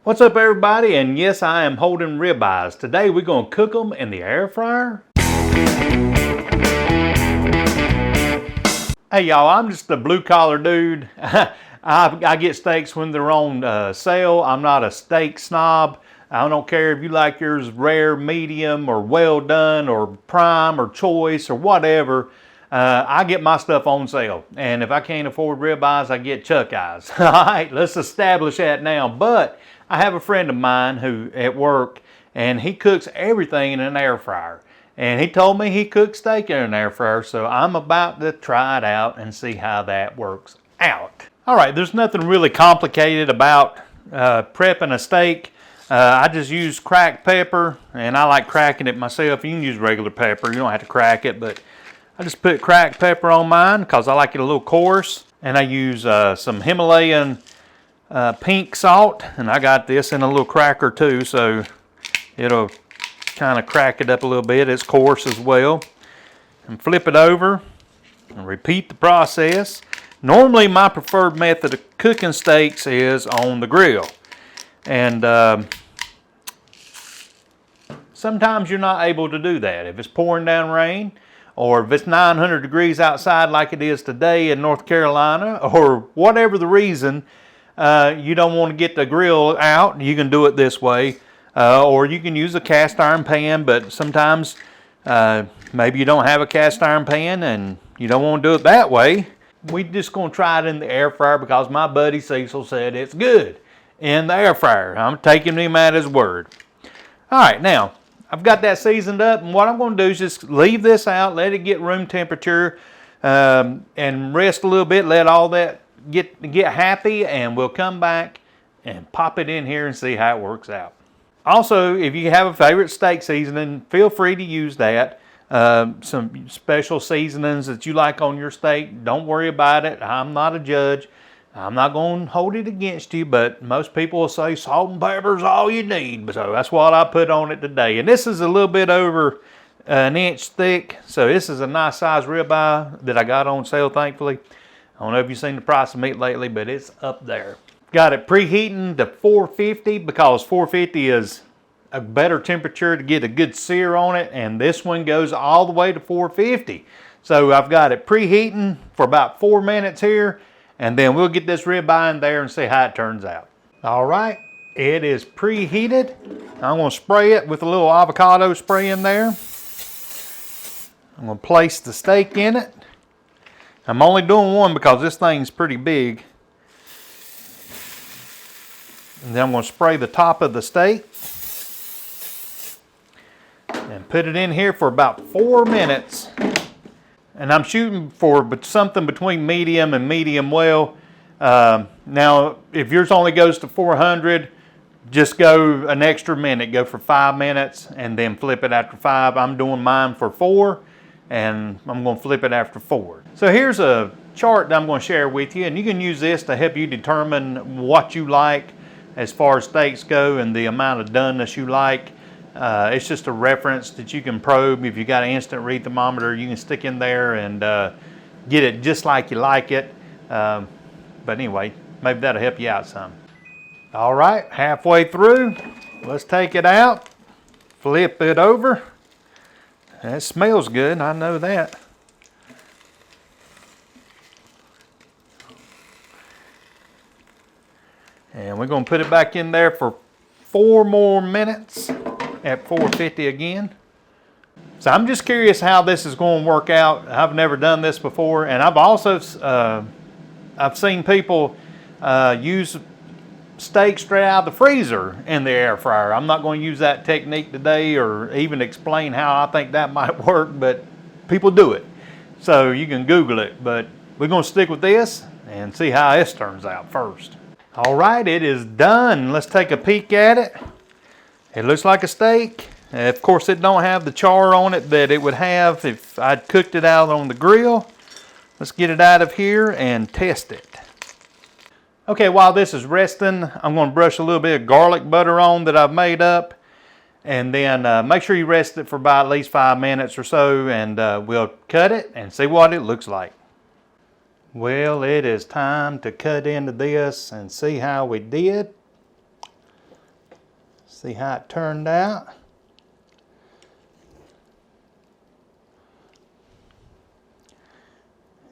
What's up everybody, and yes, I am holding ribeyes. Today we're going to cook them in the air fryer. Hey y'all, I'm just a blue collar dude. I get steaks when they're on sale. I'm not a steak snob. I don't care if you like yours rare, medium, or well done, or prime, or choice, or whatever. I get my stuff on sale. And if I can't afford ribeyes, I get chuck eyes. All right, let's establish that now. But I have a friend of mine who at work, and he cooks everything in an air fryer. And he told me he cooks steak in an air fryer, so I'm about to try it out and see how that works out. All right, there's nothing really complicated about prepping a steak. I just use cracked pepper, and I like cracking it myself. You can use regular pepper, you don't have to crack it, but I just put cracked pepper on mine because I like it a little coarse. And I use some Himalayan pink salt, and I got this in a little cracker too, so it'll kind of crack it up a little bit. It's coarse as well. And flip it over and repeat the process. Normally my preferred method of cooking steaks is on the grill. And sometimes you're not able to do that. If it's pouring down rain, or if it's 900 degrees outside like it is today in North Carolina, or whatever the reason, you don't want to get the grill out, you can do it this way. Or you can use a cast iron pan, but sometimes maybe you don't have a cast iron pan and you don't want to do it that way. We're just going to try it in the air fryer because my buddy Cecil said it's good in the air fryer. I'm taking him at his word. All right, now I've got that seasoned up, and what I'm going to do is just leave this out, let it get room temperature, and rest a little bit, let all that get happy, and we'll come back and pop it in here and see how it works out. Also, if you have a favorite steak seasoning, feel free to use that. Some special seasonings that you like on your steak, don't worry about it. I'm not a judge. I'm not going to hold it against you, but most people will say salt and pepper is all you need. So that's what I put on it today. And this is a little bit over an inch thick. So this is a nice size ribeye that I got on sale, thankfully. I don't know if you've seen the price of meat lately, but it's up there. Got it preheating to 450 because 450 is a better temperature to get a good sear on it, and this one goes all the way to 450. So I've got it preheating for about 4 minutes here, and then we'll get this ribeye in there and see how it turns out. All right, it is preheated. I'm going to spray it with a little avocado spray in there. I'm going to place the steak in it. I'm only doing one because this thing's pretty big. And then I'm going to spray the top of the steak and put it in here for about 4 minutes. And I'm shooting for something between medium and medium well. Now, if yours only goes to 400, just go an extra minute. Go for 5 minutes and then flip it after 5. I'm doing mine for 4, and I'm going to flip it after 4. So here's a chart that I'm going to share with you, and you can use this to help you determine what you like as far as steaks go and the amount of doneness you like. It's just a reference that you can probe. If you got an instant read thermometer, you can stick in there and get it just like you like it. But anyway, maybe that'll help you out some. All right, halfway through. Let's take it out, flip it over. It smells good, I know that. And we're going to put it back in there for 4 more minutes at 450 again. So I'm just curious how this is going to work out. I've never done this before, and I've also I've seen people use steak straight out of the freezer in the air fryer. I'm not going to use that technique today or even explain how I think that might work, but people do it. So you can Google it, but we're going to stick with this and see how this turns out first. All right, it is done. Let's take a peek at it. It looks like a steak. Of course, it don't have the char on it that it would have if I'd cooked it out on the grill. Let's get it out of here and test it. Okay, while this is resting, I'm going to brush a little bit of garlic butter on that I've made up. And then make sure you rest it for about at least 5 minutes or so, and we'll cut it and see what it looks like. Well, it is time to cut into this and see how we did. See how it turned out.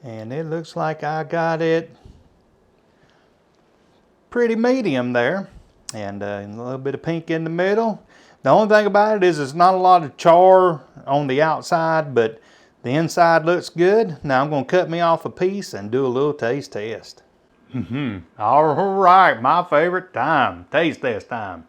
And it looks like I got it pretty medium there. And a little bit of pink in the middle. The only thing about it is there's not a lot of char on the outside, but the inside looks good. Now I'm going to cut me off a piece and do a little taste test. All right, my favorite time. Taste test time.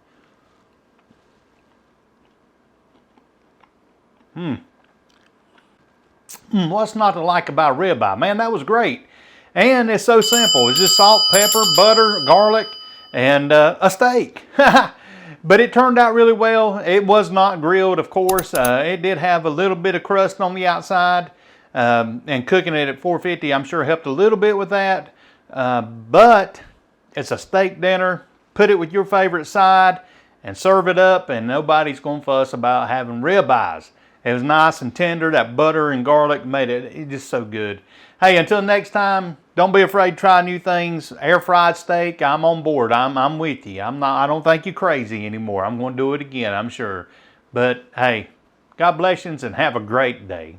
What's not to like about ribeye? Man, that was great. And it's so simple. It's just salt, pepper, butter, garlic, and a steak. But it turned out really well. It was not grilled, of course. It did have a little bit of crust on the outside. And cooking it at 450, I'm sure helped a little bit with that. But it's a steak dinner. Put it with your favorite side and serve it up, and nobody's going to fuss about having ribeyes. It was nice and tender. That butter and garlic made it just so good. Hey, until next time, don't be afraid to try new things. Air fried steak, I'm on board. I'm with you. I don't think you're crazy anymore. I'm going to do it again, I'm sure. But hey, God bless you and have a great day.